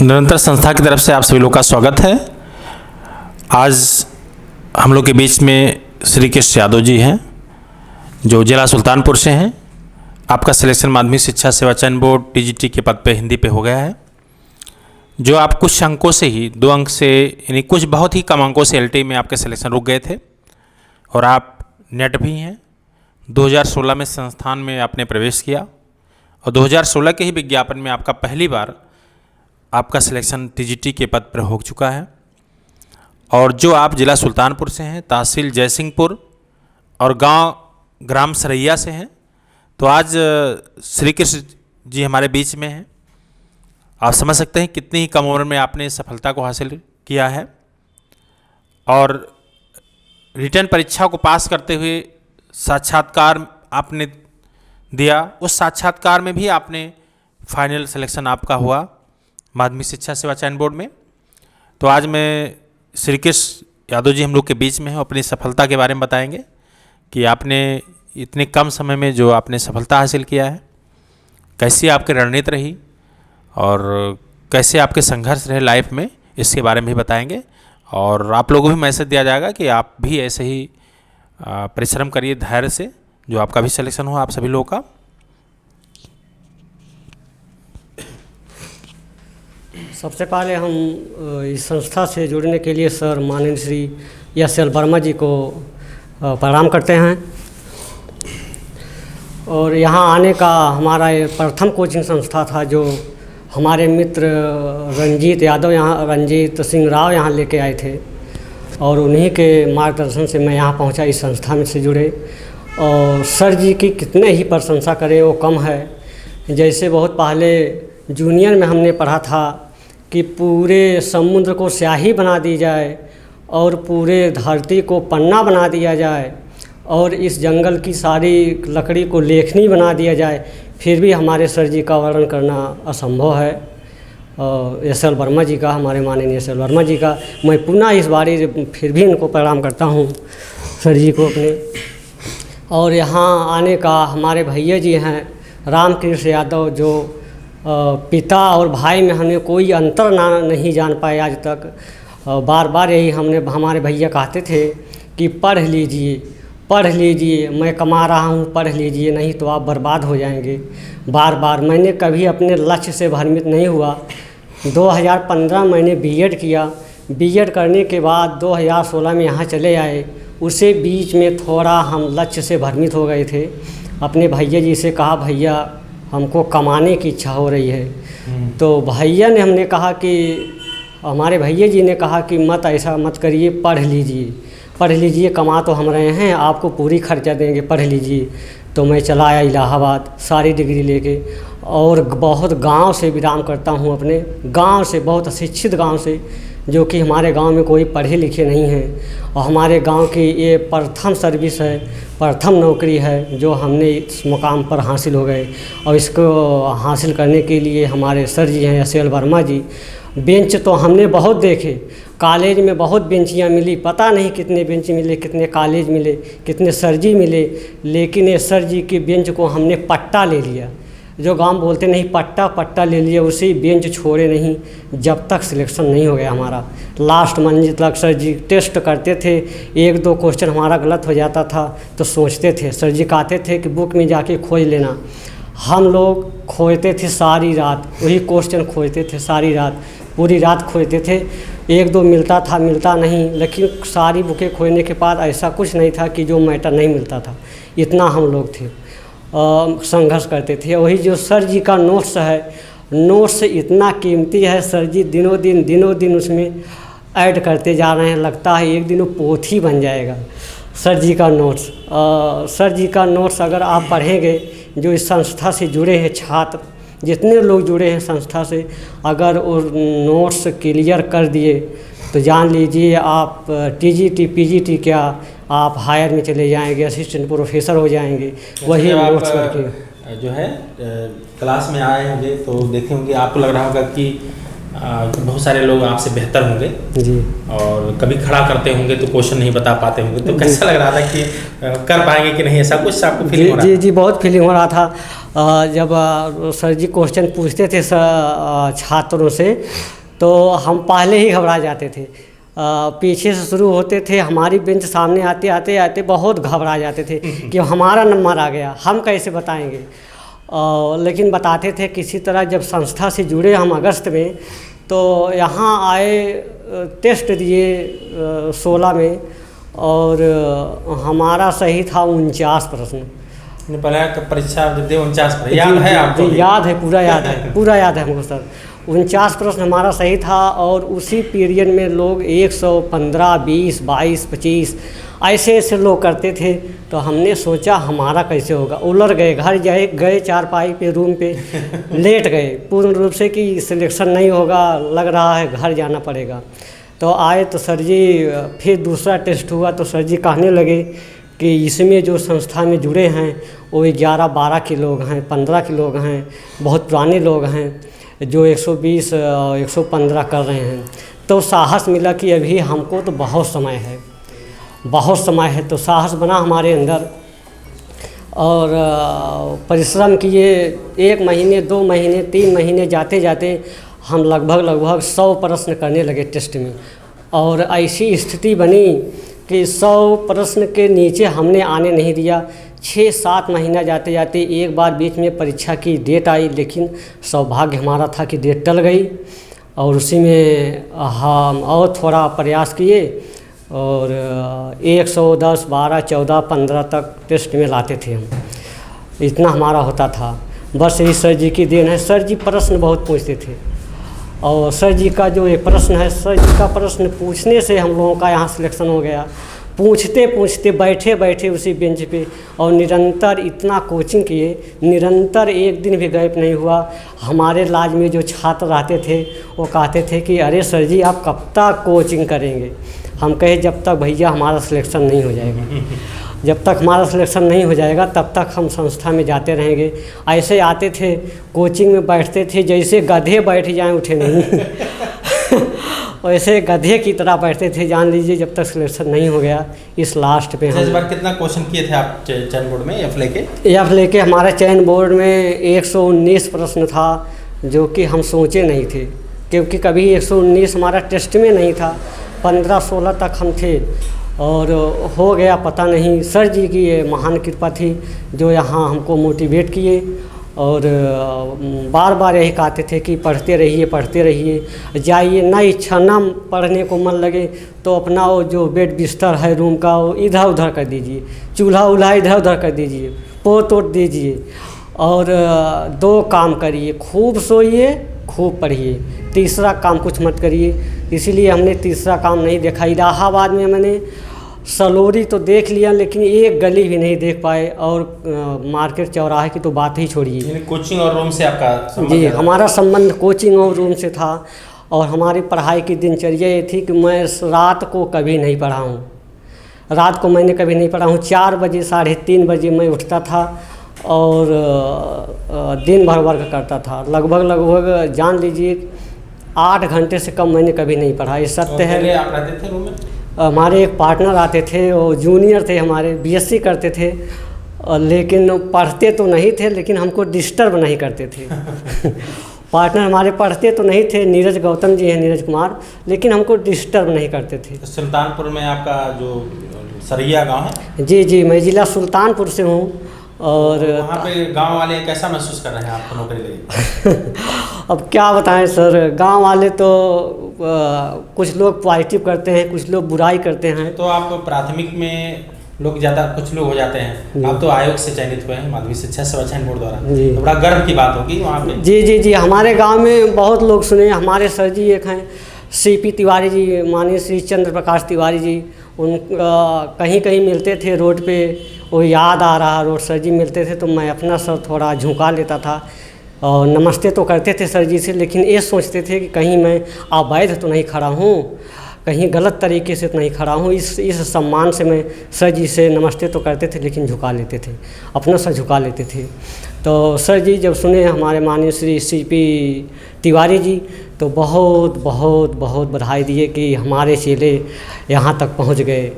निरंतर संस्था की तरफ से आप सभी लोग का स्वागत है। आज हम लोग के बीच में श्री कृष्ण यादव जी हैं जो जिला सुल्तानपुर से हैं। आपका सिलेक्शन माध्यमिक शिक्षा सेवा चयन बोर्ड टीजीटी के पद पे हिंदी पे हो गया है, जो आप कुछ अंकों से ही 2 अंक से यानी कुछ बहुत ही कम अंकों से एलटी में आपके सिलेक्शन रुक गए थे और आप नेट भी हैं। 2016 में संस्थान में आपने प्रवेश किया और 2016 के ही विज्ञापन में आपका पहली बार आपका सिलेक्शन टीजीटी के पद पर हो चुका है। और जो आप जिला सुल्तानपुर से हैं, तहसील जयसिंहपुर और गांव ग्राम सरैया से हैं, तो आज श्री कृष्ण जी हमारे बीच में हैं। आप समझ सकते हैं कितनी ही कम उम्र में आपने सफलता को हासिल किया है और रिटर्न परीक्षा को पास करते हुए साक्षात्कार आपने दिया। उस साक्षात्कार में भी आपने फाइनल सिलेक्शन आपका हुआ माध्यमिक शिक्षा सेवा चयन बोर्ड में। तो आज मैं श्री कृष्ण यादव जी हम लोग के बीच में हैं, अपनी सफलता के बारे में बताएंगे कि आपने इतने कम समय में जो आपने सफलता हासिल किया है, कैसी आपकी रणनीति रही और कैसे आपके संघर्ष रहे लाइफ में, इसके बारे में भी बताएंगे। और आप लोगों को भी मैसेज दिया जाएगा कि आप भी ऐसे ही परिश्रम करिए धैर्य से, जो आपका भी सिलेक्शन हो आप सभी लोगों का। सबसे पहले हम इस संस्था से जुड़ने के लिए सर माननीय श्री एस.एल. वर्मा जी को प्रणाम करते हैं। और यहाँ आने का हमारा ये प्रथम कोचिंग संस्था था, जो हमारे मित्र रंजीत सिंह राव यहाँ लेके आए थे और उन्हीं के मार्गदर्शन से मैं यहाँ पहुँचा, इस संस्था में से जुड़े। और सर जी की कितने ही प्रशंसा करें वो कम है। जैसे बहुत पहले जूनियर में हमने पढ़ा था कि पूरे समुद्र को स्याही बना दी जाए और पूरे धरती को पन्ना बना दिया जाए और इस जंगल की सारी लकड़ी को लेखनी बना दिया जाए, फिर भी हमारे सर जी का वर्णन करना असंभव है। एस.एल. वर्मा जी का, हमारे माननीय एस.एल. वर्मा जी का मैं पुनः इस बारी फिर भी इनको प्रणाम करता हूँ सर जी को अपने। और यहाँ आने का हमारे भैया जी हैं रामकृष्ण यादव, जो पिता और भाई में हमें कोई अंतर नहीं जान पाए आज तक। बार बार यही हमारे भैया कहते थे कि पढ़ लीजिए, मैं कमा रहा हूँ, पढ़ लीजिए, नहीं तो आप बर्बाद हो जाएंगे। बार बार मैंने कभी अपने लक्ष्य से भ्रमित नहीं हुआ। 2015 मैंने बीएड किया। बीएड करने के बाद 2016 में यहाँ चले आए। उसे बीच में थोड़ा हम लक्ष्य से भ्रमित हो गए थे। अपने भैया जी से कहा, भैया हमको कमाने की इच्छा हो रही है। तो भैया ने हमारे भैया जी ने कहा कि मत ऐसा मत करिए, पढ़ लीजिए, कमा तो हम रहे हैं, आपको पूरी खर्चा देंगे, पढ़ लीजिए। तो मैं चला आया इलाहाबाद सारी डिग्री लेके। और बहुत गांव से विराम करता हूं, अपने गांव से, बहुत अशिक्षित गांव से, जो कि हमारे गांव में कोई पढ़े लिखे नहीं हैं। और हमारे गांव की ये प्रथम सर्विस है, प्रथम नौकरी है जो हमने इस मुकाम पर हासिल हो गए। और इसको हासिल करने के लिए हमारे सर जी हैं एस.एल. वर्मा जी। बेंच तो हमने बहुत देखे, कॉलेज में बहुत बेंचियाँ मिली, पता नहीं कितने बेंच मिले, कितने कॉलेज मिले, कितने सर जी मिले, लेकिन ये सर जी के बेंच को हमने पट्टा ले लिया। जो गांव बोलते नहीं, पट्टा ले लिया, उसी बेंच छोड़े नहीं जब तक सिलेक्शन नहीं हो गया हमारा। लास्ट मंजिल तक सर जी टेस्ट करते थे। 1-2 क्वेश्चन हमारा गलत हो जाता था तो सोचते थे, सर जी कहते थे कि बुक में जाके खोज लेना। हम लोग खोजते थे सारी रात, वही क्वेश्चन खोजते थे सारी रात, पूरी रात खोजते थे। 1-2 मिलता था, मिलता नहीं, लेकिन सारी बुकें खोजने के बाद ऐसा कुछ नहीं था कि जो मैटर नहीं मिलता था। इतना हम लोग थे, संघर्ष करते थे। वही जो सर जी का नोट्स है, नोट्स इतना कीमती है, सर जी दिनों दिन उसमें ऐड करते जा रहे हैं। लगता है एक दिन वो पोथी बन जाएगा सर जी का नोट्स। सर जी का नोट्स अगर आप पढ़ेंगे, जो इस संस्था से जुड़े हैं छात्र, जितने लोग जुड़े हैं संस्था से, अगर वो नोट्स क्लियर कर दिए तो जान लीजिए आप टीजीटी पीजीटी क्या, आप हायर में चले जाएंगे, असिस्टेंट प्रोफेसर हो जाएंगे। वही नोट्स करके जो है क्लास में आए होंगे तो देखे होंगे, आपको लग रहा होगा कि बहुत सारे लोग आपसे बेहतर होंगे जी, और कभी खड़ा करते होंगे तो क्वेश्चन नहीं बता पाते होंगे, तो कैसा लग रहा था कि कर पाएंगे कि नहीं, ऐसा कुछ आपको फीलिंग हो रहा था? जी, बहुत फीलिंग हो रहा था। जब सर जी क्वेश्चन पूछते थे छात्रों से, तो हम पहले ही घबरा जाते थे। पीछे से शुरू होते थे, हमारी बेंच सामने आते आते आते बहुत घबरा जाते थे कि हमारा नंबर आ गया, हम कैसे बताएंगे। लेकिन बताते थे किसी तरह। जब संस्था से जुड़े हम अगस्त में, तो यहाँ आए, टेस्ट दिए 16 में, और हमारा सही था 49 प्रश्न। पहले परीक्षा दे 49 पर याद है आपको? याद है, पूरा याद है, पूरा याद है हमको सर। 49 प्रश्न हमारा सही था, और उसी पीरियड में लोग 115, 20, 22, 25 ऐसे ऐसे लोग करते थे। तो हमने सोचा हमारा कैसे होगा। उलझ गए, घर गए चारपाई पे, रूम पे लेट गए पूर्ण रूप से कि सिलेक्शन नहीं होगा, लग रहा है घर जाना पड़ेगा। तो आए तो सर जी, फिर दूसरा टेस्ट हुआ तो सर जी कहने लगे कि इसमें जो संस्था में जुड़े हैं वो 11-12 के लोग हैं, 15 के लोग हैं, बहुत पुराने लोग हैं जो 120 115 कर रहे हैं। तो साहस मिला कि अभी हमको तो बहुत समय है, बहुत समय है। तो साहस बना हमारे अंदर, और परिश्रम किए। 1 महीने, 2 महीने, 3 महीने जाते जाते हम लगभग 100 प्रश्न करने लगे टेस्ट में। और ऐसी स्थिति बनी कि 100 प्रश्न के नीचे हमने आने नहीं दिया। 6-7 महीना जाते जाते एक बार बीच में परीक्षा की डेट आई, लेकिन सौभाग्य हमारा था कि डेट टल गई। और उसी में हम और थोड़ा प्रयास किए, और 110, 12, 14, 15 तक टेस्ट में लाते थे हम। इतना हमारा होता था। बस यही सर जी की देन है। सर जी प्रश्न बहुत पूछते थे, और सर जी का जो ये प्रश्न है, सर जी का प्रश्न पूछने से हम लोगों का यहाँ सिलेक्शन हो गया। पूछते पूछते बैठे बैठे उसी बेंच पे, और निरंतर इतना कोचिंग किए, निरंतर एक दिन भी गैप नहीं हुआ। हमारे लाज में जो छात्र रहते थे वो कहते थे कि अरे सर जी आप कब तक कोचिंग करेंगे। हम कहे जब तक भैया हमारा सिलेक्शन नहीं हो जाएगा, जब तक हमारा सिलेक्शन नहीं हो जाएगा तब तक हम संस्था में जाते रहेंगे। ऐसे आते थे, कोचिंग में बैठते थे जैसे गधे बैठ जाएं, उठे नहीं वैसे गधे की तरह बैठते थे, जान लीजिए जब तक सिलेक्शन नहीं हो गया। इस लास्ट पे इस बार कितना क्वेश्चन किए थे आप चयन बोर्ड में एफ लेके? एफ लेके हमारा चयन बोर्ड में 119 प्रश्न था, जो कि हम सोचे नहीं थे, क्योंकि कभी 119 हमारा टेस्ट में नहीं था। 15-16 तक हम थे, और हो गया पता नहीं। सर जी की ये महान कृपा थी जो यहाँ हमको मोटिवेट किए, और बार बार यही कहते थे कि पढ़ते रहिए, जाइए। ना इच्छा ना पढ़ने को मन लगे तो अपना वो जो बेड बिस्तर है रूम का वो इधर उधर कर दीजिए, चूल्हा इधर उधर कर दीजिए, पोत दीजिए, और 2 काम करिए, खूब सोइए, खूब पढ़िए, तीसरा काम कुछ मत करिए। इसीलिए हमने तीसरा काम नहीं देखा। इलाहाबाद में मैंने सलोरी तो देख लिया, लेकिन एक गली भी नहीं देख पाए, और मार्केट चौराहे की तो बात ही छोड़िए। कोचिंग और रूम से आपका संबंध? जी, हमारा संबंध कोचिंग और रूम से था। और हमारी पढ़ाई की दिनचर्या ये थी कि मैं रात को कभी नहीं पढ़ा हूँ, रात को मैंने कभी नहीं पढ़ा हूँ। 4 बजे 3:30 बजे मैं उठता था, और दिन भर वर्क करता था। लगभग जान लीजिए 8 घंटे से कम मैंने कभी नहीं पढ़ा। ये सत्य है। आप रहते थे रूम में? हमारे एक पार्टनर आते थे, वो जूनियर थे हमारे, बीएससी करते थे, लेकिन पढ़ते तो नहीं थे, लेकिन हमको डिस्टर्ब नहीं करते थे पार्टनर हमारे पढ़ते तो नहीं थे, नीरज गौतम जी हैं, नीरज कुमार, लेकिन हमको डिस्टर्ब नहीं करते थे। सुल्तानपुर में आपका जो सरैया गांव है? जी, मैं जिला सुल्तानपुर से हूँ। और वहाँ पे गांव वाले कैसा महसूस कर रहे हैं आपको नौकरी लेके? अब क्या बताएं सर, गांव वाले तो कुछ लोग पॉजिटिव करते हैं, कुछ लोग बुराई करते हैं। तो आप प्राथमिक में लोग ज़्यादा, कुछ लोग हो जाते हैं, आप तो आयोग से चयनित हुए हैं, माध्यमिक शिक्षा सेवा चयन बोर्ड द्वारा, तो बड़ा गर्व की बात होगी वहाँ पे। जी, हमारे गांव में बहुत लोग सुने। हमारे सर जी एक हैं CP तिवारी जी, माननीय श्री चंद्र प्रकाश तिवारी जी, उन कहीं कहीं मिलते थे रोड पे, वो याद आ रहा रोड, सर जी मिलते थे तो मैं अपना सर थोड़ा झुका लेता था, और नमस्ते तो करते थे सर जी से, लेकिन ये सोचते थे कि कहीं मैं अवैध तो नहीं खड़ा हूँ, कहीं गलत तरीके से तो नहीं खड़ा हूँ। इस सम्मान से मैं सर जी से नमस्ते तो करते थे, लेकिन झुका लेते थे, अपना सर झुका लेते थे। तो सर जी जब सुने हमारे माननीय श्री CP तिवारी जी, तो बहुत बहुत बहुत बधाई दिए कि हमारे चेले यहाँ तक पहुँच गए।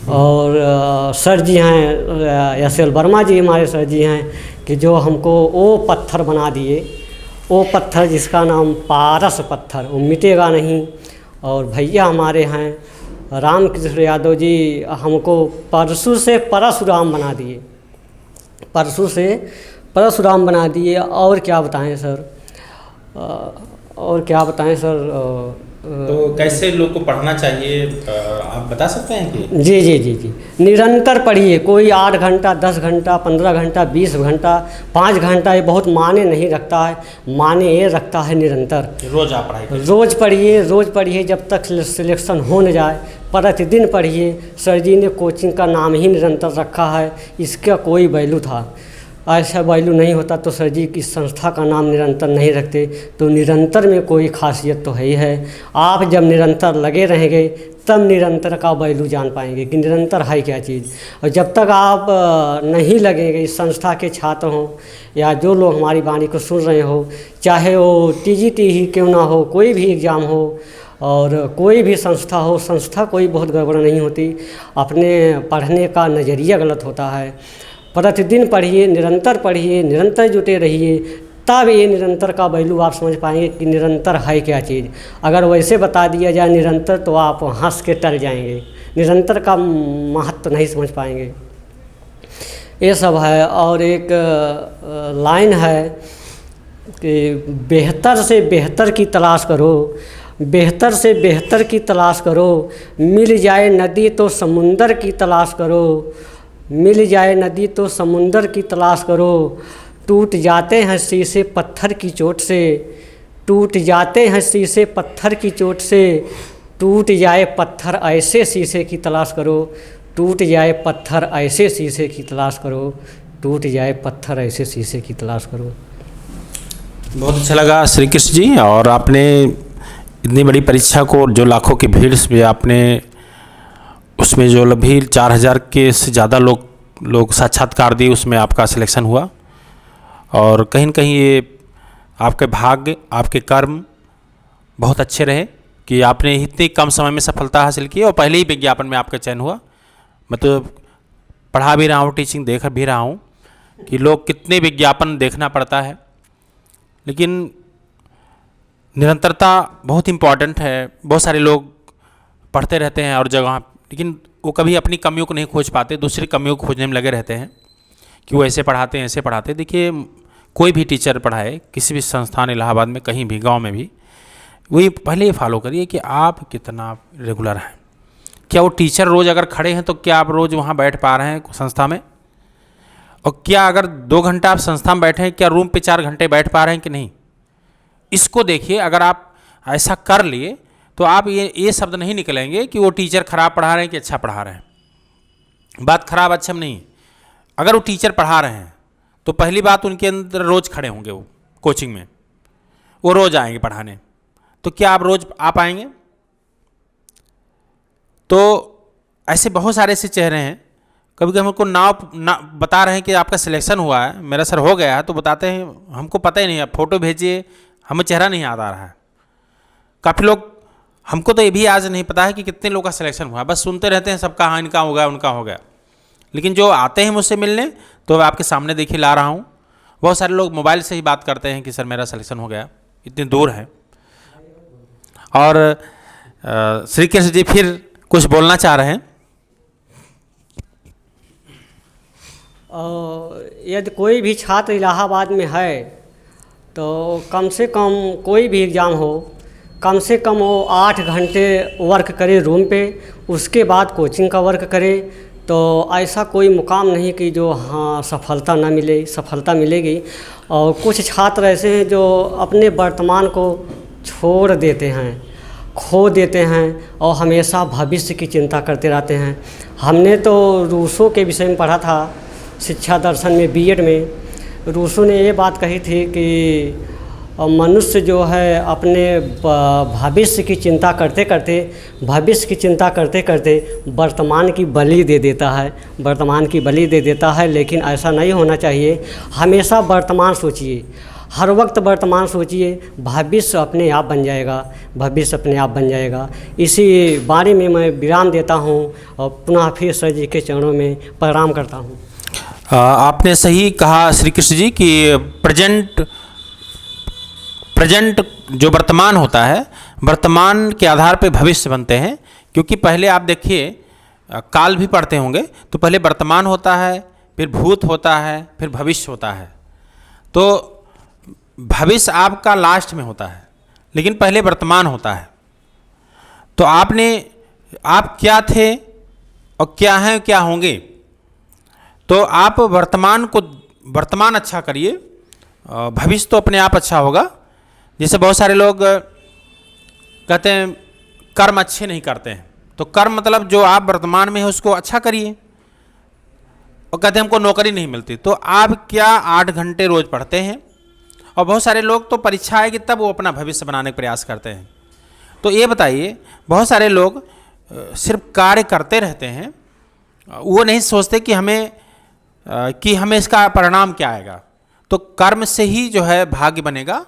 और सर जी हैं SL वर्मा जी, हमारे सर जी हैं, कि जो हमको वो पत्थर बना दिए, वो पत्थर जिसका नाम पारस पत्थर, वो मिटेगा नहीं। और भैया हमारे हैं रामकृष्ण यादव जी, हमको परशु से परशुराम बना दिए, परशु से परशुराम बना दिए। और क्या बताएं सर, और क्या बताएं सर। तो कैसे लोग को पढ़ना चाहिए, आप बता सकते हैं कि? जी जी जी जी, निरंतर पढ़िए। कोई 8 घंटा, 10 घंटा, 15 घंटा, 20 घंटा, 5 घंटा, ये बहुत माने नहीं रखता है। माने ये रखता है निरंतर। रोज़ आप पढ़ाई करें। रोज़ पढ़िए, रोज़ पढ़िए जब तक सिलेक्शन हो न जाए। प्रतिदिन पढ़िए। सर जी ने कोचिंग का नाम ही निरंतर रखा है, इसका कोई वैल्यू था, ऐसा वैल्यू नहीं होता तो सर जी इस संस्था का नाम निरंतर नहीं रखते। तो निरंतर में कोई खासियत तो है ही है। आप जब निरंतर लगे रहेंगे तब निरंतर का वैल्यू जान पाएंगे कि निरंतर है क्या चीज़। और जब तक आप नहीं लगेंगे, इस संस्था के छात्र हों या जो लोग हमारी वाणी को सुन रहे हो, चाहे वो टीजीटी ही क्यों ना हो, कोई भी एग्ज़ाम हो और कोई भी संस्था हो, संस्था कोई बहुत गड़बड़ नहीं होती, अपने पढ़ने का नज़रिया गलत होता है। प्रतिदिन पढ़िए, निरंतर पढ़िए, निरंतर जुटे रहिए, तब ये निरंतर का वैल्यू आप समझ पाएंगे कि निरंतर है क्या चीज़। अगर वैसे बता दिया जाए निरंतर तो आप हंस के टल जाएंगे, निरंतर का महत्व नहीं समझ पाएंगे। ये सब है। और एक लाइन है कि बेहतर से बेहतर की तलाश करो, बेहतर से बेहतर की तलाश करो, मिल जाए नदी तो समुंदर की तलाश करो, मिल जाए नदी तो समुंदर की तलाश करो। टूट जाते हैं शीशे पत्थर की चोट से, टूट जाते हैं शीशे पत्थर की चोट से, टूट जाए पत्थर ऐसे शीशे की तलाश करो, टूट जाए पत्थर ऐसे शीशे की तलाश करो, टूट जाए पत्थर ऐसे शीशे की तलाश करो। बहुत अच्छा लगा श्री कृष्ण जी। और आपने इतनी बड़ी परीक्षा को, जो लाखों की भीड़ में आपने उसमें जो भी 4000 के से ज़्यादा लोग साक्षात्कार दिए, उसमें आपका सिलेक्शन हुआ। और कहीं न कहीं ये आपके भाग्य, आपके कर्म बहुत अच्छे रहे कि आपने इतनी कम समय में सफलता हासिल की और पहले ही विज्ञापन में आपका चयन हुआ। मैं तो पढ़ा भी रहा हूँ, टीचिंग देख भी रहा हूँ कि लोग कितने विज्ञापन देखना पड़ता है, लेकिन निरंतरता बहुत इम्पॉर्टेंट है। बहुत सारे लोग पढ़ते रहते हैं और जगह, लेकिन वो कभी अपनी कमियों को नहीं खोज पाते, दूसरी कमियों को खोजने में लगे रहते हैं कि वो ऐसे पढ़ाते हैं, ऐसे पढ़ाते हैं। देखिए, कोई भी टीचर पढ़ाए किसी भी संस्थान, इलाहाबाद में, कहीं भी, गांव में भी, वही पहले ये फॉलो करिए कि आप कितना रेगुलर हैं। क्या वो टीचर रोज़ अगर खड़े हैं तो क्या आप रोज़ वहाँ बैठ पा रहे हैं संस्था में? और क्या अगर 2 घंटा आप संस्था में बैठे हैं, क्या रूम पे 4 घंटे बैठ पा रहे हैं कि नहीं? इसको देखिए। अगर आप ऐसा कर लिए तो आप ये शब्द नहीं निकलेंगे कि वो टीचर खराब पढ़ा रहे हैं कि अच्छा पढ़ा रहे हैं। बात खराब अच्छा में नहीं। अगर वो टीचर पढ़ा रहे हैं तो पहली बात, उनके अंदर रोज़ खड़े होंगे, वो कोचिंग में वो रोज़ आएंगे पढ़ाने। तो क्या आप रोज़ आ पाएंगे? तो ऐसे बहुत सारे ऐसे चेहरे हैं। कभी कभी हमको ना बता रहे हैं कि आपका सिलेक्शन हुआ है, मेरा सर हो गया है, तो बताते हैं हमको पता ही नहीं है, फ़ोटो भेजिए, हमें चेहरा नहीं याद आ रहा है। काफ़ी लोग, हमको तो ये भी आज नहीं पता है कि कितने लोग का सिलेक्शन हुआ, बस सुनते रहते हैं सबका, हाँ इनका हो गया, उनका हो गया। लेकिन जो आते हैं मुझसे मिलने, तो आपके सामने देखिए ला रहा हूँ। बहुत सारे लोग मोबाइल से ही बात करते हैं कि सर मेरा सिलेक्शन हो गया, इतनी दूर है। और श्री कृष्ण जी फिर कुछ बोलना चाह रहे हैं। यदि कोई भी छात्र इलाहाबाद में है तो कम से कम कोई भी एग्ज़ाम हो, कम से कम वो 8 घंटे वर्क करे रूम पे, उसके बाद कोचिंग का वर्क करे। तो ऐसा कोई मुकाम नहीं कि जो हाँ सफलता ना मिले, सफलता मिलेगी। और कुछ छात्र ऐसे हैं जो अपने वर्तमान को छोड़ देते हैं, खो देते हैं और हमेशा भविष्य की चिंता करते रहते हैं। हमने तो रूसो के विषय में पढ़ा था शिक्षा दर्शन में, बीएड में। रूसो ने ये बात कही थी कि मनुष्य जो है अपने भविष्य की चिंता करते करते वर्तमान की बलि दे देता है, वर्तमान की बलि दे देता है। लेकिन ऐसा नहीं होना चाहिए। हमेशा वर्तमान सोचिए, हर वक्त वर्तमान सोचिए, भविष्य अपने आप बन जाएगा, भविष्य अपने आप बन जाएगा। इसी बारे में मैं विराम देता हूँ और पुनः फिर सर जी के चरणों में प्रणाम करता हूँ। आपने सही कहा श्री कृष्ण जी कि प्रेजेंट जो वर्तमान होता है, वर्तमान के आधार पे भविष्य बनते हैं। क्योंकि पहले आप देखिए, काल भी पढ़ते होंगे तो पहले वर्तमान होता है, फिर भूत होता है, फिर भविष्य होता है। तो भविष्य आपका लास्ट में होता है, लेकिन पहले वर्तमान होता है। तो आप क्या थे और क्या हैं, क्या होंगे। तो आप वर्तमान अच्छा करिए, भविष्य तो अपने आप अच्छा होगा। जैसे बहुत सारे लोग कहते हैं कर्म अच्छे नहीं करते हैं, तो कर्म मतलब जो आप वर्तमान में है उसको अच्छा करिए। और कहते हैं हमको नौकरी नहीं मिलती, तो आप क्या 8 घंटे रोज पढ़ते हैं। और बहुत सारे लोग तो परीक्षा आएगी तब वो अपना भविष्य बनाने का प्रयास करते हैं। तो ये बताइए, बहुत सारे लोग सिर्फ कार्य करते रहते हैं, वो नहीं सोचते कि हमें इसका परिणाम क्या आएगा। तो कर्म से ही जो है भाग्य बनेगा।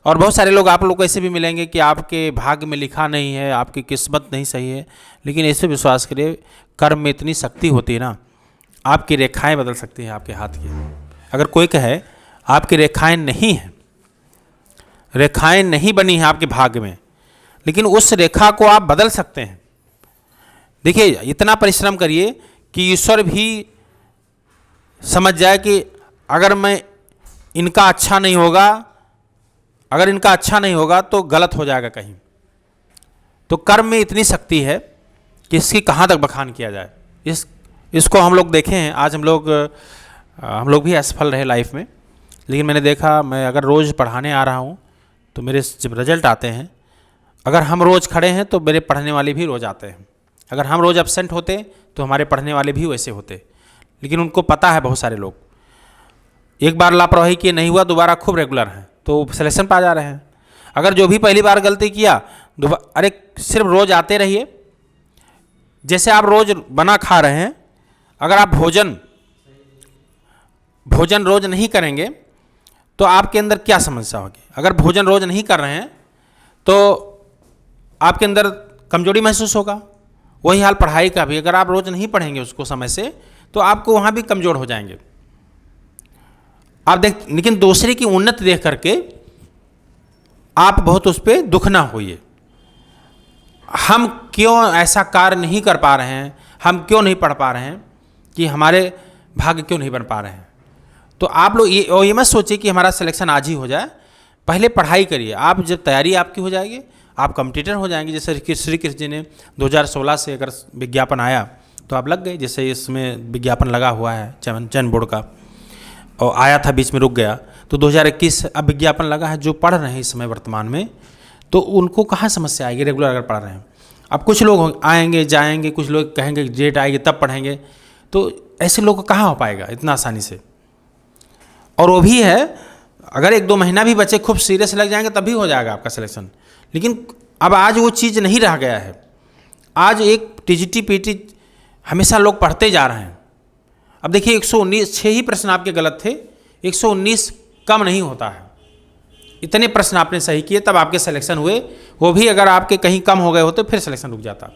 और बहुत सारे लोग आप लोग को ऐसे भी मिलेंगे कि आपके भाग्य में लिखा नहीं है, आपकी किस्मत नहीं सही है, लेकिन ऐसे विश्वास करिए, कर्म में इतनी शक्ति होती है ना, आपकी रेखाएं बदल सकती हैं आपके हाथ की। अगर कोई कहे आपकी रेखाएं नहीं हैं, रेखाएं नहीं बनी हैं आपके भाग्य में, लेकिन उस रेखा को आप बदल सकते हैं। देखिए, इतना परिश्रम करिए कि ईश्वर भी समझ जाए कि अगर इनका अच्छा नहीं होगा तो गलत हो जाएगा कहीं। तो कर्म में इतनी शक्ति है कि इसकी कहाँ तक बखान किया जाए। इसको हम लोग देखे हैं। आज हम लोग भी असफल रहे लाइफ में, लेकिन मैंने देखा, मैं अगर रोज़ पढ़ाने आ रहा हूँ तो मेरे जब रिजल्ट आते हैं, अगर हम रोज़ खड़े हैं तो मेरे पढ़ने वाले भी रोज़ आते हैं। अगर हम रोज़ एब्सेंट होते तो हमारे पढ़ने वाले भी वैसे होते। लेकिन उनको पता है, बहुत सारे लोग एक बार लापरवाही किए नहीं हुआ, दोबारा खूब रेगुलर हैं तो सिलेक्शन पा जा रहे हैं। अगर जो भी पहली बार गलती किया, अरे सिर्फ रोज़ आते रहिए। जैसे आप रोज़ बना खा रहे हैं, अगर आप भोजन रोज़ नहीं करेंगे तो आपके अंदर क्या समस्या होगी। अगर भोजन रोज़ नहीं कर रहे हैं तो आपके अंदर कमजोरी महसूस होगा। वही हाल पढ़ाई का भी, अगर आप रोज़ नहीं पढ़ेंगे उसको समय से तो आपको वहाँ भी कमज़ोर हो जाएंगे। लेकिन दूसरे की उन्नति देख करके आप बहुत उस पर दुख ना होइए। हम क्यों ऐसा कार्य नहीं कर पा रहे हैं, हम क्यों नहीं पढ़ पा रहे हैं, कि हमारे भाग्य क्यों नहीं बन पा रहे हैं। तो आप लोग ये मत सोचिए कि हमारा सिलेक्शन आज ही हो जाए। पहले पढ़ाई करिए। आप जब तैयारी आपकी हो जाएगी, आप कॉम्पिटिटर हो जाएंगे। जैसे श्री कृष्ण जी ने 2016 से अगर विज्ञापन आया तो आप लग गए। जैसे इसमें विज्ञापन लगा हुआ है चयन बोर्ड का, और आया था बीच में रुक गया, तो 2021 अब विज्ञापन लगा है। जो पढ़ रहे हैं इस समय वर्तमान में, तो उनको कहाँ समस्या आएगी रेगुलर अगर पढ़ रहे हैं। अब कुछ लोग आएंगे जाएंगे, कुछ लोग कहेंगे डेट आएगी तब पढ़ेंगे, तो ऐसे लोग कहाँ हो पाएगा इतना आसानी से। और वो भी है, अगर 1-2 महीना भी बच्चे खूब सीरियस लग जाएंगे तभी हो जाएगा आपका सिलेक्शन। लेकिन अब आज वो चीज़ नहीं रह गया है। आज एक टीजीटी पीटी हमेशा लोग पढ़ते जा रहे हैं। अब देखिए 119 6 ही प्रश्न आपके गलत थे, 119 कम नहीं होता है। इतने प्रश्न आपने सही किए तब आपके सिलेक्शन हुए। वो भी अगर आपके कहीं कम हो गए होते फिर सिलेक्शन रुक जाता।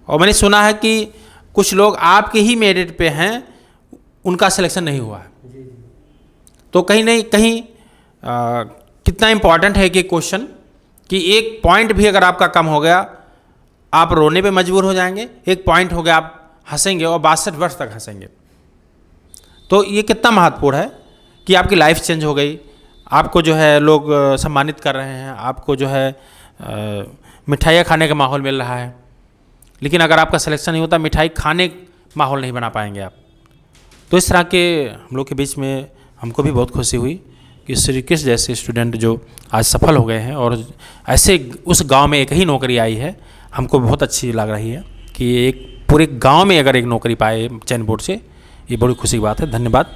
और मैंने सुना है कि कुछ लोग आपके ही मेरिट पे हैं, उनका सिलेक्शन नहीं हुआ है। तो कहीं नहीं कहीं कितना इम्पॉर्टेंट है कि क्वेश्चन, कि एक पॉइंट भी अगर आपका कम हो गया आप रोने पे मजबूर हो जाएंगे। एक पॉइंट हो गया आप हंसेंगे और 62 वर्ष तक हंसेंगे। तो ये कितना महत्वपूर्ण है कि आपकी लाइफ चेंज हो गई। आपको जो है लोग सम्मानित कर रहे हैं, आपको जो है मिठाइयाँ खाने का माहौल मिल रहा है। लेकिन अगर आपका सिलेक्शन नहीं होता, मिठाई खाने माहौल नहीं बना पाएंगे आप। तो इस तरह के हम लोग के बीच में हमको भी बहुत खुशी हुई कि श्री कृष्ण जैसे स्टूडेंट जो आज सफल हो गए हैं, और ऐसे उस गांव में एक ही नौकरी आई है, हमको बहुत अच्छी लग रही है कि एक पूरे गांव में अगर एक नौकरी पाए चयन बोर्ड से, ये बड़ी खुशी की बात है। धन्यवाद।